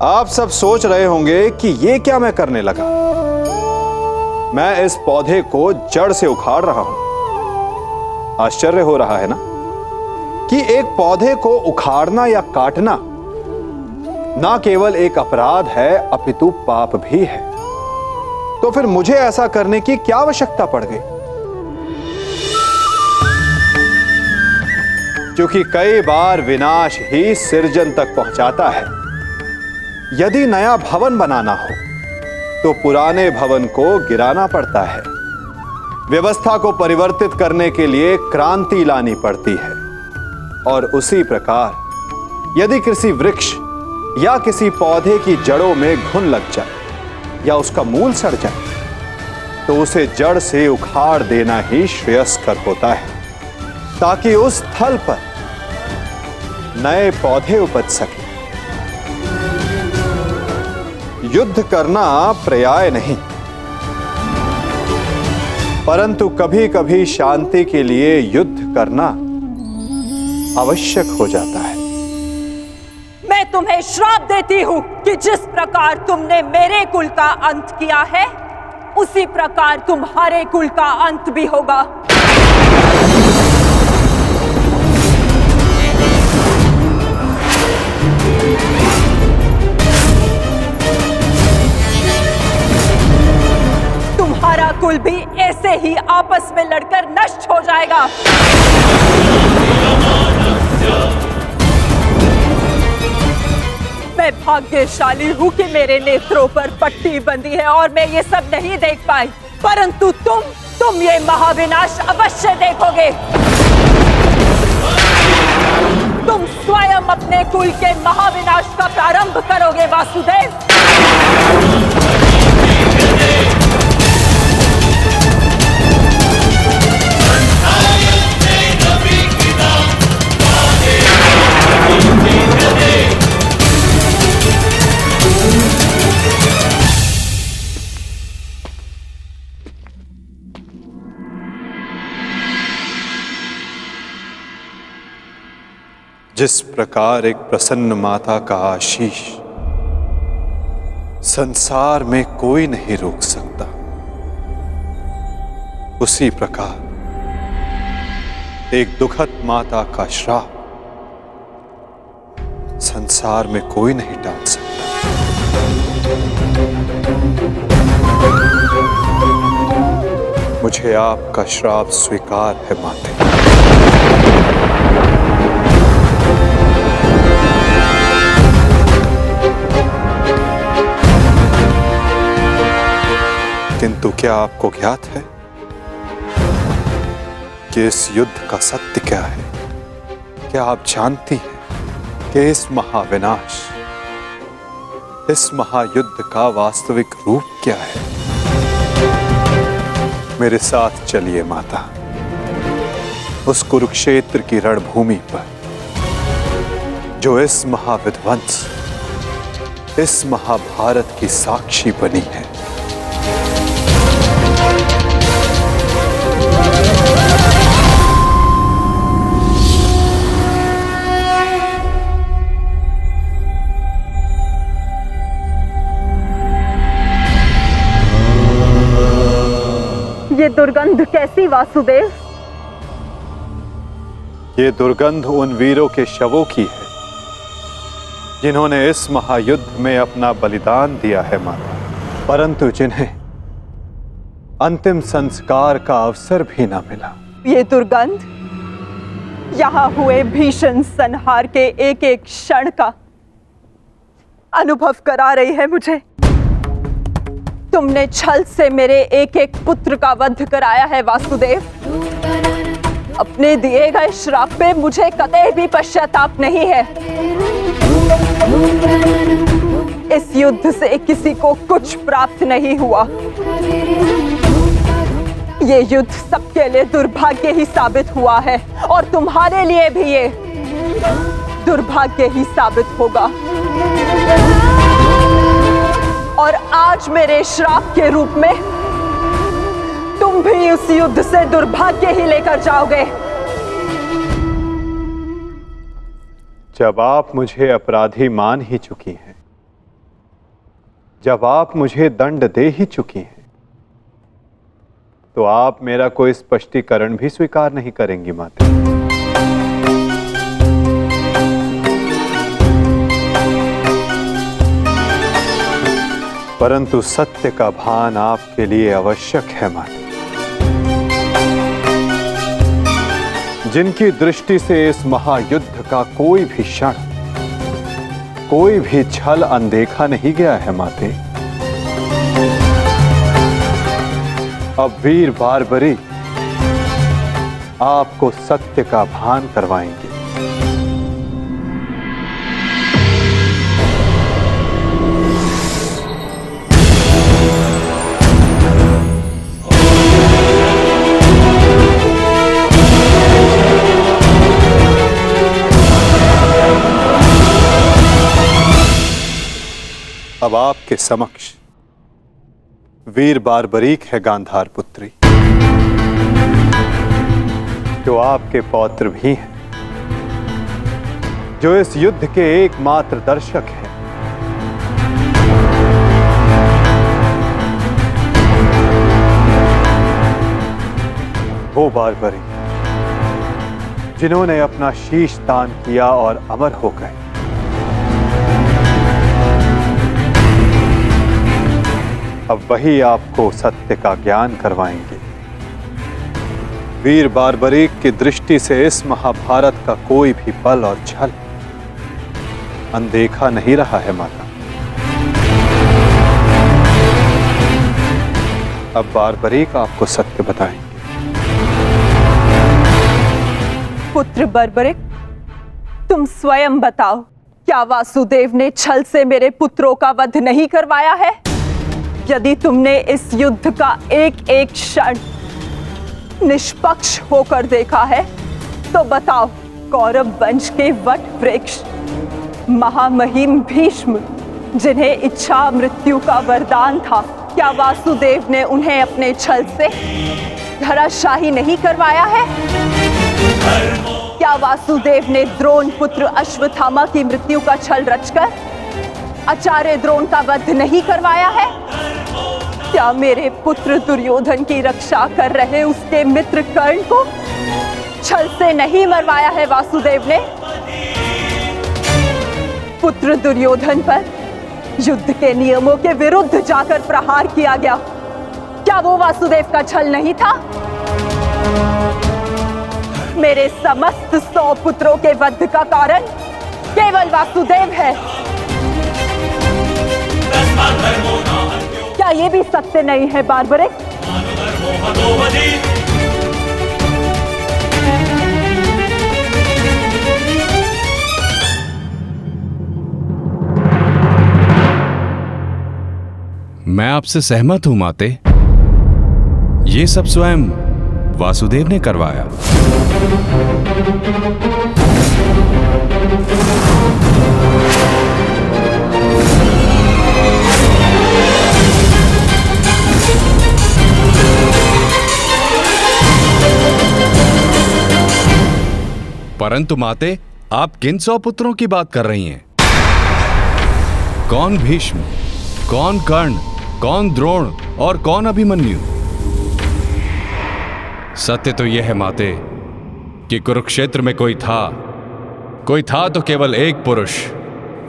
आप सब सोच रहे होंगे कि ये क्या मैं करने लगा। मैं इस पौधे को जड़ से उखाड़ रहा हूं। आश्चर्य हो रहा है ना कि एक पौधे को उखाड़ना या काटना ना केवल एक अपराध है अपितु पाप भी है। तो फिर मुझे ऐसा करने की क्या आवश्यकता पड़ गई? क्योंकि कई बार विनाश ही सृजन तक पहुंचाता है। यदि नया भवन बनाना हो तो पुराने भवन को गिराना पड़ता है। व्यवस्था को परिवर्तित करने के लिए क्रांति लानी पड़ती है। और उसी प्रकार यदि किसी वृक्ष या किसी पौधे की जड़ों में घुन लग जाए या उसका मूल सड़ जाए तो उसे जड़ से उखाड़ देना ही श्रेयस्कर होता है, ताकि उस स्थल पर नए पौधे उपज सके। युद्ध करना पर्याय नहीं, परंतु कभी कभी शांति के लिए युद्ध करना आवश्यक हो जाता है। मैं तुम्हें श्राप देती हूं कि जिस प्रकार तुमने मेरे कुल का अंत किया है उसी प्रकार तुम्हारे कुल का अंत भी होगा। तुम्हारा कुल भी ऐसे ही आपस में लड़कर नष्ट हो जाएगा। मैं भाग्यशाली हूँ कि मेरे नेत्रों पर पट्टी बंधी है और मैं ये सब नहीं देख पाई, परंतु तुम ये महाविनाश अवश्य देखोगे। तुम स्वयं अपने कुल के महाविनाश का प्रारंभ करोगे वासुदेव। जिस प्रकार एक प्रसन्न माता का आशीष संसार में कोई नहीं रोक सकता, उसी प्रकार एक दुखद माता का श्राप संसार में कोई नहीं टाल सकता। मुझे आपका श्राप स्वीकार है माते। किंतु क्या आपको ज्ञात है कि इस युद्ध का सत्य क्या है? क्या आप जानती हैं कि इस महाविनाश, इस महायुद्ध का वास्तविक रूप क्या है? मेरे साथ चलिए माता, उस कुरुक्षेत्र की रणभूमि पर जो इस महाविध्वंस, इस महाभारत की साक्षी बनी है। ये दुर्गंध कैसी वासुदेव? ये दुर्गंध उन वीरों के शवों की है जिन्होंने इस महायुद्ध में अपना बलिदान दिया है माता, परंतु जिन्हें अंतिम संस्कार का अवसर भी ना मिला। ये दुर्गंध यहाँ हुए भीषण संहार के एक एक क्षण का अनुभव करा रही है मुझे। तुमने छल से मेरे एक एक पुत्र का वध कराया है वासुदेव। अपने दिए गए श्राप पे मुझे कतई भी पश्चाताप नहीं है। इस युद्ध से किसी को कुछ प्राप्त नहीं हुआ। ये युद्ध सबके लिए दुर्भाग्य ही साबित हुआ है और तुम्हारे लिए भी ये दुर्भाग्य ही साबित होगा। और आज मेरे श्राप के रूप में तुम भी उस युद्ध से दुर्भाग्य ही लेकर जाओगे। जब आप मुझे अपराधी मान ही चुकी हैं, जब आप मुझे दंड दे ही चुकी हैं, तो आप मेरा कोई स्पष्टीकरण भी स्वीकार नहीं करेंगी माते। परंतु सत्य का भान आपके लिए आवश्यक है माते। जिनकी दृष्टि से इस महायुद्ध का कोई भी क्षण, कोई भी छल अनदेखा नहीं गया है माते, अब वीर बार्बरी आपको सत्य का भान करवाएंगे। अब आपके समक्ष वीर बार्बरीक है गांधार पुत्री, जो आपके पौत्र भी हैं, जो इस युद्ध के एकमात्र दर्शक हैं। वो बार्बरी जिन्होंने अपना शीश दान किया और अमर हो गए। अब वही आपको सत्य का ज्ञान करवाएंगे। वीर बार्बरीक की दृष्टि से इस महाभारत का कोई भी बल और छल अनदेखा नहीं रहा है माता। अब बार्बरीक आपको सत्य बताएंगे। पुत्र बार्बरीक, तुम स्वयं बताओ, क्या वासुदेव ने छल से मेरे पुत्रों का वध नहीं करवाया है? यदि तुमने इस युद्ध का एक एक क्षण निष्पक्ष होकर देखा है, तो बताओ, कौरव वंश के वट वृक्ष महामहिम भीष्म, जिन्हें इच्छा मृत्यु का वरदान था, क्या वासुदेव ने उन्हें अपने छल से धराशाही नहीं करवाया है? क्या वासुदेव ने द्रोण पुत्र अश्वत्थामा की मृत्यु का छल रचकर आचार्य द्रोण का वध नहीं करवाया है? क्या मेरे पुत्र दुर्योधन की रक्षा कर रहे उसके मित्र कर्ण को छल से नहीं मरवाया है वासुदेव ने? पुत्र दुर्योधन पर युद्ध के नियमों के विरुद्ध जाकर प्रहार किया गया, क्या वो वासुदेव का छल नहीं था? मेरे समस्त 100 पुत्रों के वध का कारण केवल वासुदेव है। क्या ये भी सत्य नहीं है बार्बरीक? मैं आपसे सहमत हूं माते। ये सब स्वयं वासुदेव ने करवाया। परंतु माते, आप किन 100 पुत्रों की बात कर रही हैं? कौन भीष्म, कौन कर्ण, कौन द्रोण और कौन अभिमन्यु? सत्य तो यह है माते कि कुरुक्षेत्र में कोई था तो केवल एक पुरुष,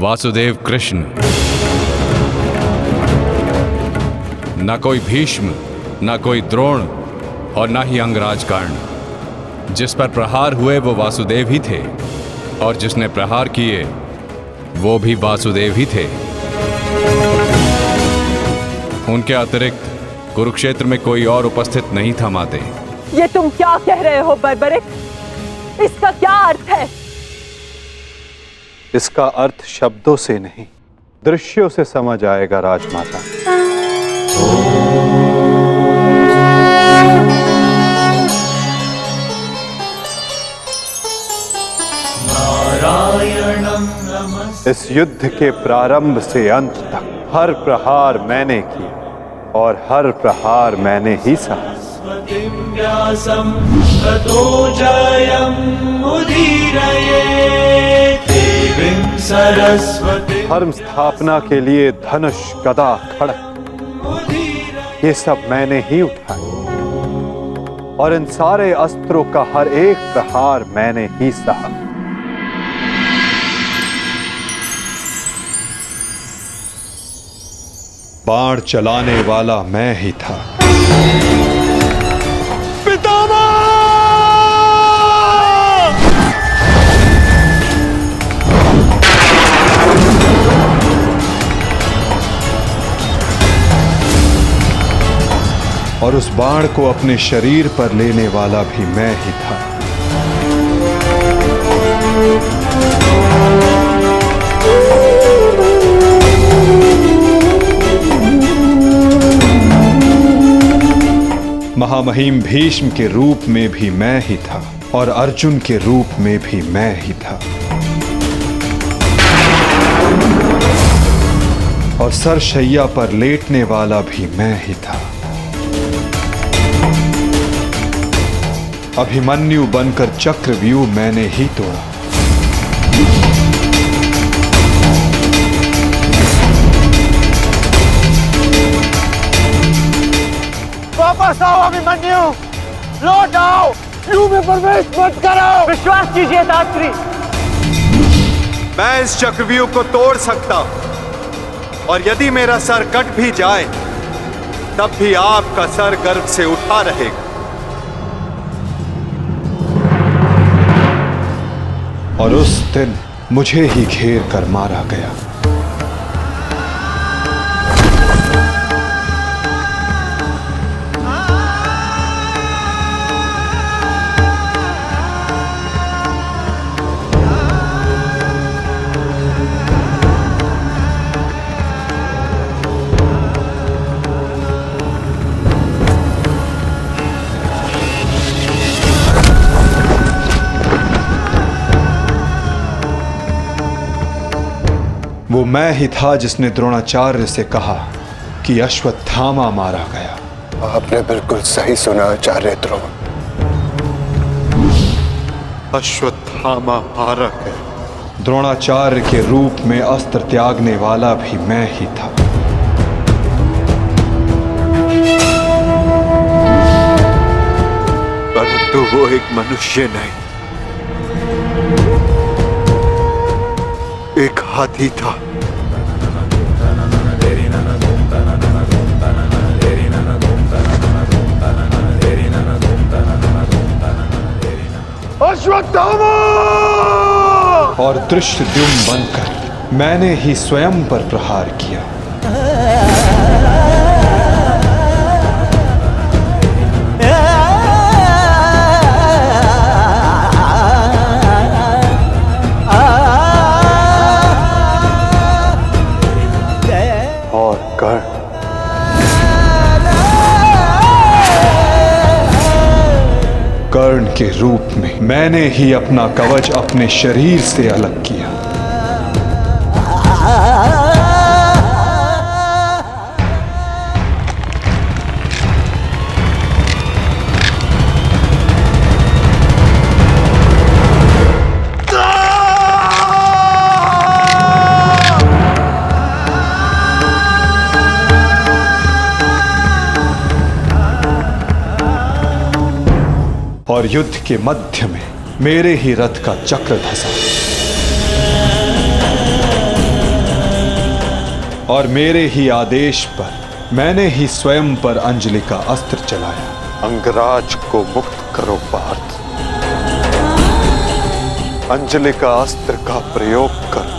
वासुदेव कृष्ण। न कोई भीष्म, न कोई द्रोण और न ही अंगराज कर्ण। जिस पर प्रहार हुए वो वासुदेव ही थे, और जिसने प्रहार किए वो भी वासुदेव ही थे। उनके अतिरिक्त कुरुक्षेत्र में कोई और उपस्थित नहीं था माते। ये तुम क्या कह रहे हो बार्बरीक? इसका क्या अर्थ है? इसका अर्थ शब्दों से नहीं, दृश्यों से समझ आएगा राजमाता। इस युद्ध के प्रारंभ से अंत तक हर प्रहार मैंने किया और हर प्रहार मैंने ही सहा। ततो जयम् उदीरये। देवीं सरस्वती धर्म स्थापना के लिए धनुष गदा खड़ग ये सब मैंने ही उठाए और इन सारे अस्त्रों का हर एक प्रहार मैंने ही सहा। बाण चलाने वाला मैं ही था। और उस बाण को अपने शरीर पर लेने वाला भी मैं ही था। महामहिम भीष्म के रूप में भी मैं ही था और अर्जुन के रूप में भी मैं ही था। और सरशैया पर लेटने वाला भी मैं ही था। अभिमन्यु बनकर चक्रव्यूह मैंने ही तोड़ा। वापस आओ अभिमन्यु, लौट आओ, व्यूह में प्रवेश मत करो। विश्वास कीजिए दात्री, मैं इस चक्रव्यूह को तोड़ सकता हूं और यदि मेरा सर कट भी जाए तब भी आपका सर गर्व से उठा रहेगा। और उस दिन मुझे ही घेर कर मारा गया। वो मैं ही था जिसने द्रोणाचार्य से कहा कि अश्वत्थामा मारा गया। आपने बिल्कुल सही सुना आचार्य द्रोण। अश्वत्थामा मारा गया। द्रोणाचार्य के रूप में अस्त्र त्यागने वाला भी मैं ही था। परंतु वो एक मनुष्य नहीं, एक हाथी था। अश्वत्थामा! और धृष्टद्युम्न बनकर मैंने ही स्वयं पर प्रहार किया। और कर्ण के रूप में मैंने ही अपना कवच अपने शरीर से अलग किया। और युद्ध के मध्य में मेरे ही रथ का चक्र धंसा और मेरे ही आदेश पर मैंने ही स्वयं पर अंजलि का अस्त्र चलाया। अंगराज को मुक्त करो पार्थ, अंजलि का अस्त्र का प्रयोग करो।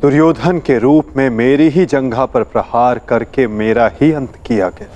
दुर्योधन के रूप में मेरी ही जंघा पर प्रहार करके मेरा ही अंत किया गया।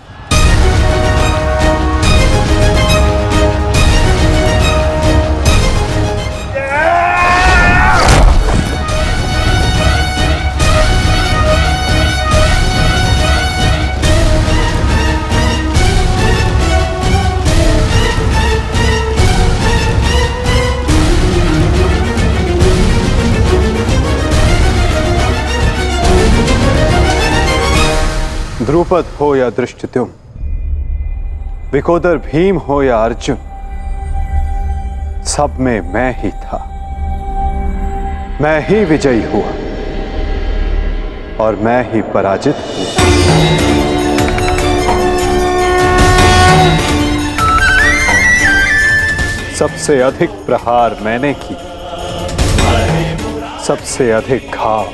द्रुपद हो या धृष्टद्युम्न, विकोदर भीम हो या अर्जुन, सब में मैं ही था। मैं ही विजयी हुआ और मैं ही पराजित हुआ। सबसे अधिक प्रहार मैंने की, सबसे अधिक घाव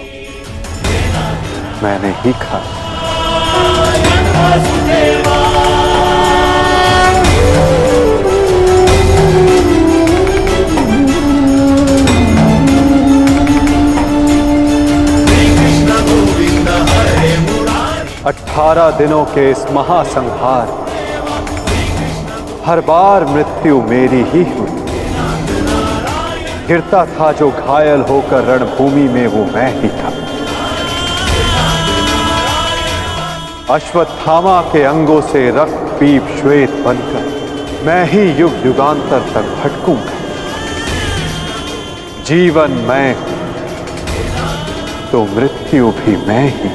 मैंने ही खाया। गोविंद हरे मुरारी। 18 दिनों के इस महासंहार हर बार मृत्यु मेरी ही हुई। गिरता था जो घायल होकर रणभूमि में, वो मैं ही था। अश्वत्थामा के अंगों से रक्त पीप श्वेत बनकर मैं ही युग युगांतर तक भटकूंगा। जीवन मैं हूं तो मृत्यु भी मैं ही।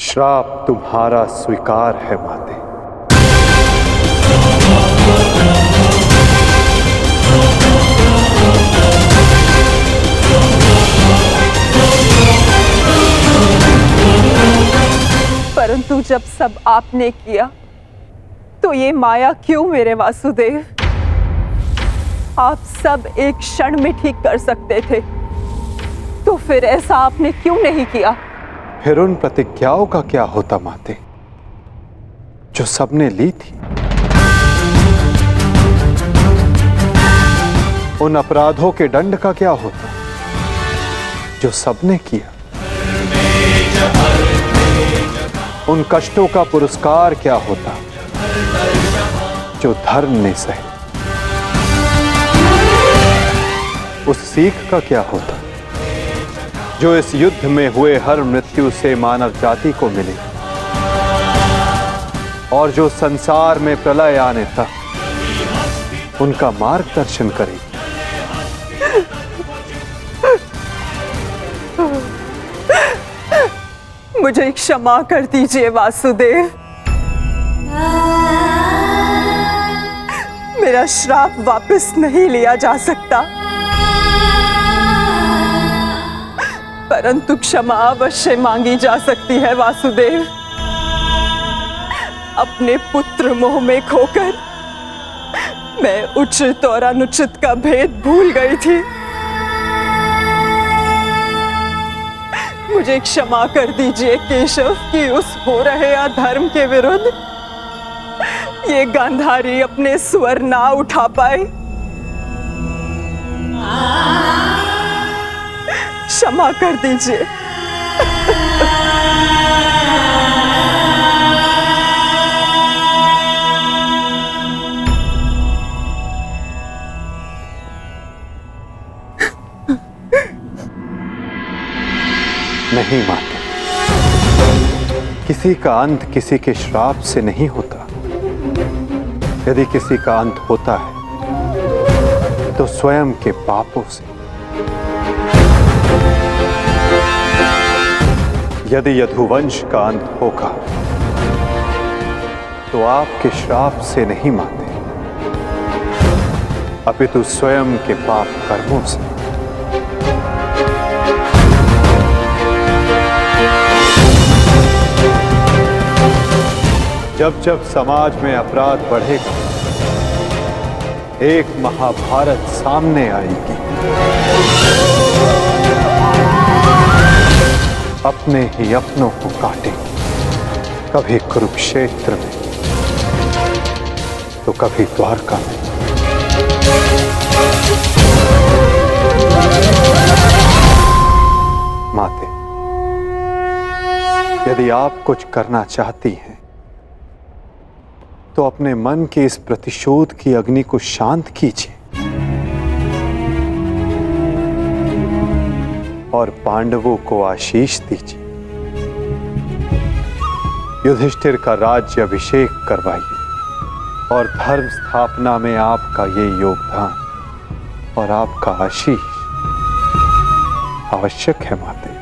श्राप तुम्हारा स्वीकार है माते। परंतु जब सब आपने किया तो ये माया क्यों मेरे वासुदेव? आप सब एक क्षण में ठीक कर सकते थे, तो फिर ऐसा आपने क्यों नहीं किया? फिर उन प्रतिज्ञाओं का क्या होता माते, जो सबने ली थी? उन अपराधों के दंड का क्या होता, जो सबने किया? उन कष्टों का पुरस्कार क्या होता, जो धर्म ने सहे? उस सीख का क्या होता, जो इस युद्ध में हुए हर मृत्यु से मानव जाति को मिले और जो संसार में प्रलय आने तक उनका मार्गदर्शन करेगी? मुझे क्षमा कर दीजिए वासुदेव। मेरा श्राप वापस नहीं लिया जा सकता, परंतु क्षमा अवश्य मांगी जा सकती है वासुदेव। अपने पुत्र मोह में खोकर मैं उचित और अनुचित का भेद भूल गई थी। मुझे क्षमा कर दीजिए केशव कि उस हो रहे अधर्म के विरुद्ध ये गांधारी अपने स्वर ना उठा पाए। क्षमा कर दीजिए। नहीं माते, किसी का अंत किसी के श्राप से नहीं होता। यदि किसी का अंत होता है तो स्वयं के पापों से। यदि यदुवंश का अंत होगा तो आपके श्राप से नहीं माते, अपितु स्वयं के पाप कर्मों से। जब जब समाज में अपराध बढ़ेगा, एक महाभारत सामने आएगी। अपने ही अपनों को काटे, कभी कुरुक्षेत्र में तो कभी द्वारका में। माते, यदि आप कुछ करना चाहती हैं तो अपने मन के इस प्रतिशोध की अग्नि को शांत कीजिए और पांडवों को आशीष दीजिए। युधिष्ठिर का राज्य अभिषेक करवाइए और धर्म स्थापना में आपका ये योगदान और आपका आशीष आवश्यक है माते।